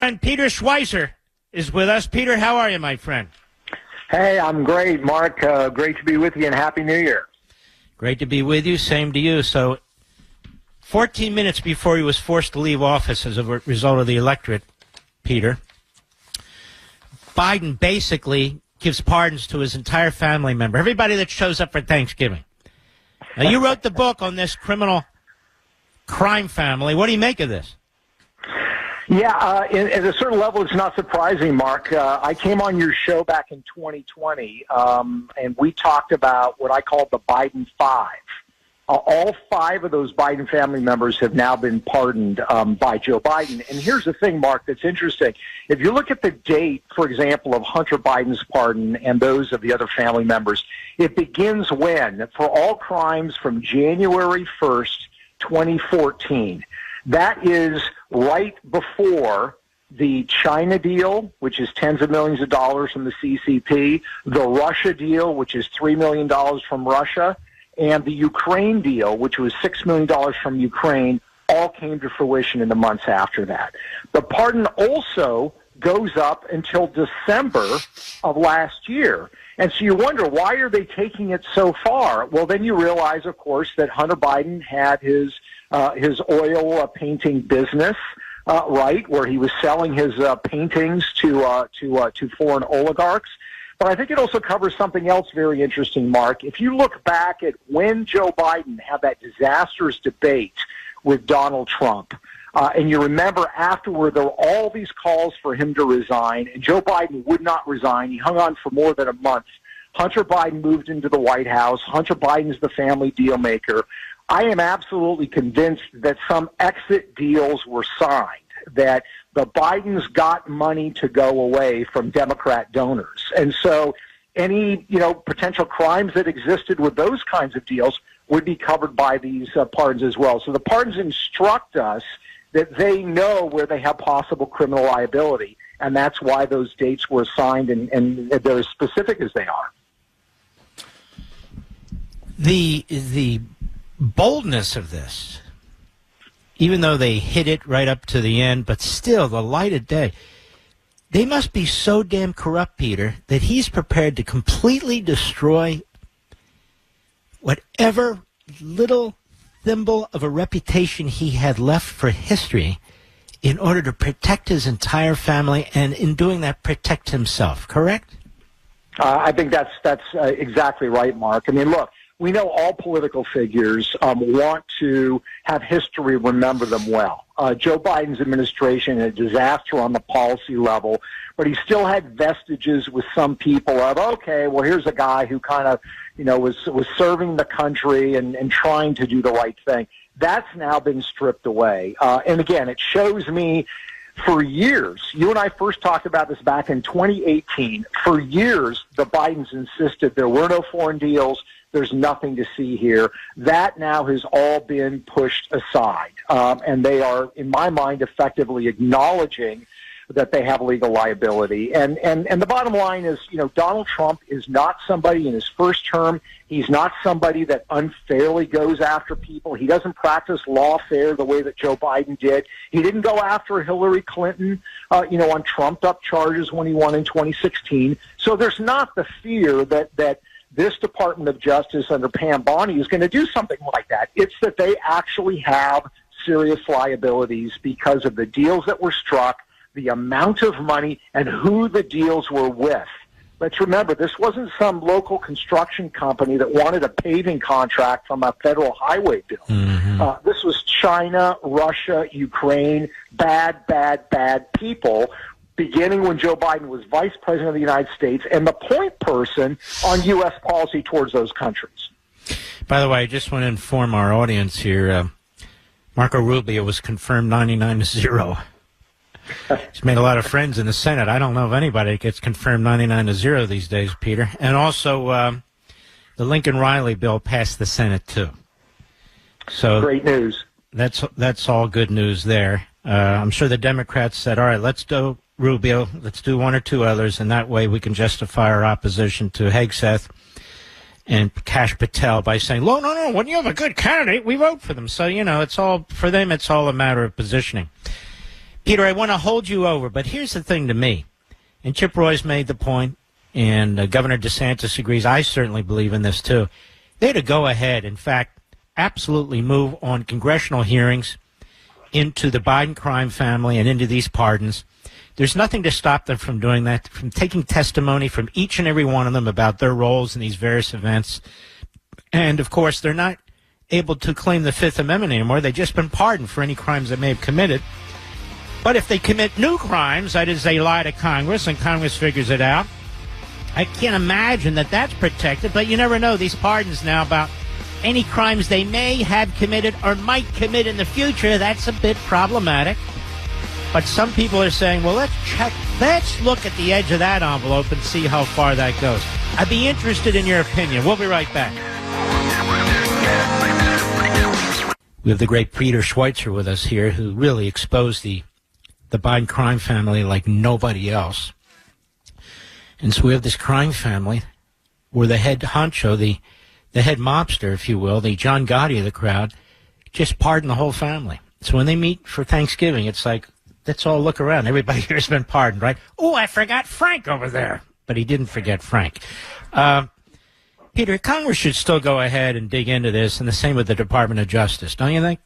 friend Peter Schweizer is with us. Peter, how are you, my friend? Hey, I'm great, Mark. Great to be with you, and Happy New Year. Great to be with you. Same to you. So 14 minutes before he was forced to leave office as a result of the electorate, Peter, Biden basically gives pardons to his entire family member, everybody that shows up for Thanksgiving. Now, you wrote the book on this criminal crime family. What do you make of this? Yeah, at a certain level, it's not surprising, Mark. I came on your show back in 2020, and we talked about what I called the Biden Five. All five of those Biden family members have now been pardoned by Joe Biden. And here's the thing, Mark, that's interesting. If you look at the date, for example, of Hunter Biden's pardon and those of the other family members, it begins when? For all crimes from January 1st, 2014. That is right before the China deal, which is tens of millions of dollars from the CCP, the Russia deal, which is $3 million from Russia, and the Ukraine deal, which was $6 million from Ukraine, all came to fruition in the months after that. The pardon also goes up until December of last year. And so you wonder, why are they taking it so far? Well, then you realize, of course, that Hunter Biden had his oil painting business, right, where he was selling his paintings to foreign oligarchs. But I think it also covers something else very interesting, Mark. If you look back at when Joe Biden had that disastrous debate with Donald Trump, and you remember afterward there were all these calls for him to resign, and Joe Biden would not resign. He hung on for more than a month. Hunter Biden moved into the White House. Hunter Biden's the family deal maker. I am absolutely convinced that some exit deals were signed, that the Bidens got money to go away from Democrat donors. And so any, potential crimes that existed with those kinds of deals would be covered by these pardons as well. So the pardons instruct us that they know where they have possible criminal liability, and that's why those dates were assigned, and they're as specific as they are. The boldness of this, even though they hit it right up to the end, but still, the light of day, they must be so damn corrupt, Peter, that he's prepared to completely destroy whatever little thimble of a reputation he had left for history in order to protect his entire family, and in doing that, protect himself, correct? I think that's exactly right, Mark. I mean, look, we know all political figures want to have history remember them well. Joe Biden's administration, a disaster on the policy level, but he still had vestiges with some people of, okay, well, here's a guy who kind of, was serving the country and trying to do the right thing. That's now been stripped away. And again, it shows me, for years, you and I first talked about this back in 2018, for years the Bidens insisted there were no foreign deals, there's nothing to see here. That now has all been pushed aside. And they are, in my mind, effectively acknowledging that they have legal liability. And the bottom line is, Donald Trump is not somebody in his first term. He's not somebody that unfairly goes after people. He doesn't practice lawfare the way that Joe Biden did. He didn't go after Hillary Clinton, on trumped-up charges when he won in 2016. So there's not the fear that this Department of Justice under Pam Bondi is going to do something like that. It's that they actually have serious liabilities because of the deals that were struck, the amount of money, and who the deals were with. Let's remember, this wasn't some local construction company that wanted a paving contract from a federal highway bill. Mm-hmm. This was China, Russia, Ukraine, bad people, beginning when Joe Biden was vice president of the United States and the point person on U.S. policy towards those countries. By the way, I just want to inform our audience here, Marco Rubio was confirmed 99-0. He's made a lot of friends in the Senate. I don't know of anybody that gets confirmed 99-0 these days, Peter. And also, the Lincoln-Riley bill passed the Senate, too. So great news. That's all good news there. I'm sure the Democrats said, all right, let's do Rubio, let's do one or two others, and that way we can justify our opposition to Hegseth and Kash Patel by saying, no, when you have a good candidate, we vote for them. So, it's all, for them, it's all a matter of positioning. Peter, I want to hold you over, but here's the thing to me, and Chip Roy's made the point, and Governor DeSantis agrees. I certainly believe in this, too. They're to go ahead, in fact, absolutely move on congressional hearings into the Biden crime family and into these pardons. There's nothing to stop them from doing that, from taking testimony from each and every one of them about their roles in these various events. And, of course, they're not able to claim the Fifth Amendment anymore. They've just been pardoned for any crimes they may have committed. But if they commit new crimes, that is, they lie to Congress and Congress figures it out, I can't imagine that that's protected. But you never know. These pardons now about any crimes they may have committed or might commit in the future, that's a bit problematic. But some people are saying, well, let's look at the edge of that envelope and see how far that goes. I'd be interested in your opinion. We'll be right back. We have the great Peter Schweizer with us here, who really exposed the Biden crime family like nobody else. And so we have this crime family where the head honcho, the head mobster, if you will, the John Gotti of the crowd, just pardoned the whole family. So when they meet for Thanksgiving, it's like, let's all look around. Everybody here has been pardoned, right? Oh, I forgot Frank over there. But he didn't forget Frank. Peter, Congress should still go ahead and dig into this, and the same with the Department of Justice, don't you think?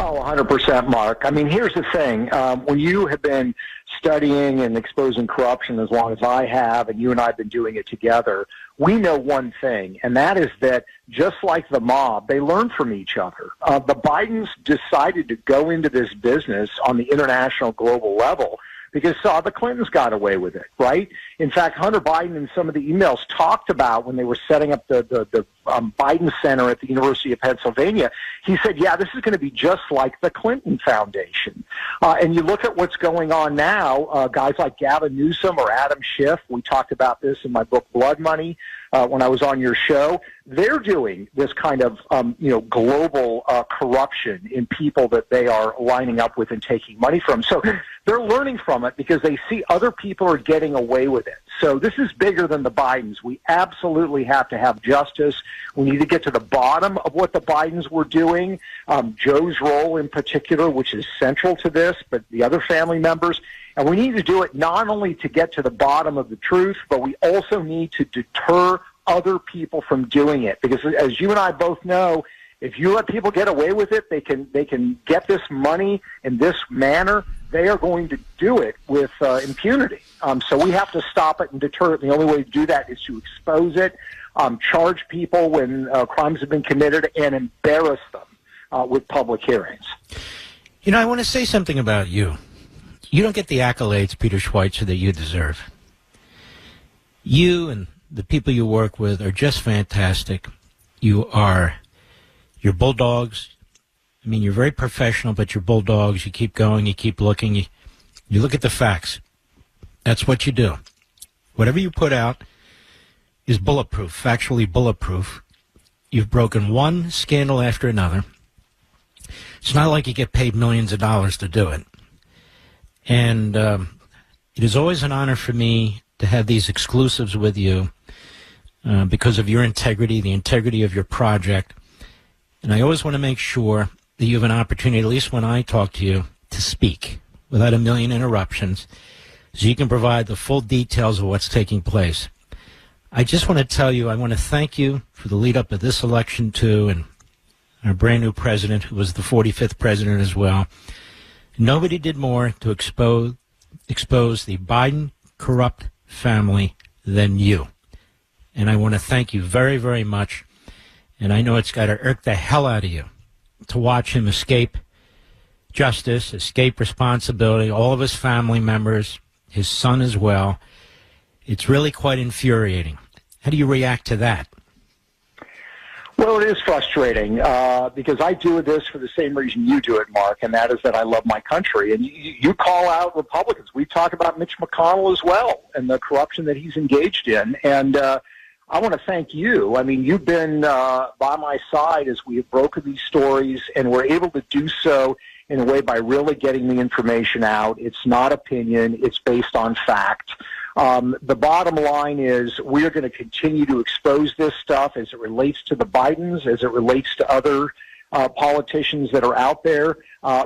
Oh, 100%, Mark. I mean, here's the thing. When you have been studying and exposing corruption as long as I have, and you and I have been doing it together, we know one thing, and that is that just like the mob, they learn from each other. The Bidens decided to go into this business on the international global level because the Clintons got away with it, right? In fact, Hunter Biden and some of the emails talked about when they were setting up the Biden Center at the University of Pennsylvania. He said, yeah, this is going to be just like the Clinton Foundation. And you look at what's going on now, guys like Gavin Newsom or Adam Schiff, we talked about this in my book, Blood Money, when I was on your show. They're doing this kind of, global corruption in people that they are lining up with and taking money from. So they're learning from it because they see other people are getting away with it. So this is bigger than the Bidens. We absolutely have to have justice. We need to get to the bottom of what the Bidens were doing, Joe's role in particular, which is central to this, but the other family members. And we need to do it not only to get to the bottom of the truth, but we also need to deter other people from doing it. Because as you and I both know, if you let people get away with it, they can get this money in this manner. They are going to do it with impunity. So we have to stop it and deter it. And the only way to do that is to expose it, charge people when crimes have been committed, and embarrass them with public hearings. You know, I want to say something about you. You don't get the accolades, Peter Schweizer, that you deserve. You and the people you work with are just fantastic. You're bulldogs. I mean, you're very professional, but you're bulldogs. You keep going. You keep looking. You look at the facts. That's what you do. Whatever you put out is bulletproof, factually bulletproof. You've broken one scandal after another. It's not like you get paid millions of dollars to do it. And it is always an honor for me to have these exclusives with you because of your integrity, the integrity of your project. And I always want to make sure that you have an opportunity, at least when I talk to you, to speak without a million interruptions so you can provide the full details of what's taking place. I just want to tell you, I want to thank you for the lead up of this election, too, and our brand new president, who was the 45th president as well. Nobody did more to expose the Biden corrupt family than you. And I want to thank you very, very much. And I know it's got to irk the hell out of you to watch him escape justice, escape responsibility, all of his family members, his son as well. It's really quite infuriating. How do you react to that? Well, it is frustrating because I do this for the same reason you do it, Mark, and that is that I love my country. And you call out Republicans. We talk about Mitch McConnell as well and the corruption that he's engaged in. And I want to thank you. I mean, you've been by my side as we have broken these stories, and we're able to do so in a way by really getting the information out. It's not opinion. It's based on fact. The bottom line is we are going to continue to expose this stuff as it relates to the Bidens, as it relates to other politicians that are out there.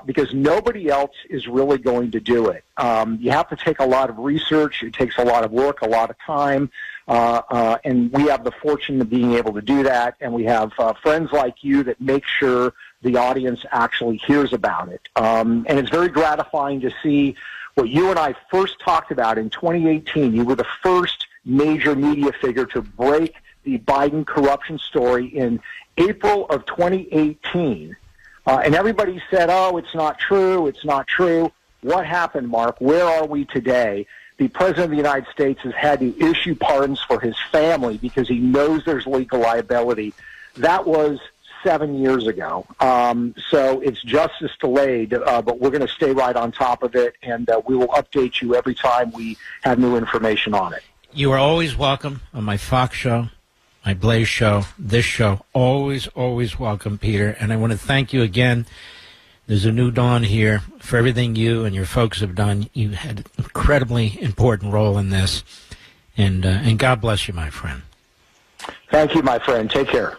because nobody else is really going to do it. You have to take a lot of research. It takes a lot of work, a lot of time, and we have the fortune of being able to do that, and we have friends like you that make sure the audience actually hears about it. And it's very gratifying to see what you and I first talked about in 2018. You were the first major media figure to break the Biden corruption story in April of 2018. And everybody said, oh, it's not true, it's not true. What happened, Mark? Where are we today? The President of the United States has had to issue pardons for his family because he knows there's legal liability. That was 7 years ago. So it's justice delayed, but we're going to stay right on top of it, and we will update you every time we have new information on it. You are always welcome on my Fox show, my Blaze show, this show. Always, always welcome, Peter. And I want to thank you again. There's a new dawn here for everything you and your folks have done. You had an incredibly important role in this. And God bless you, my friend. Thank you, my friend. Take care.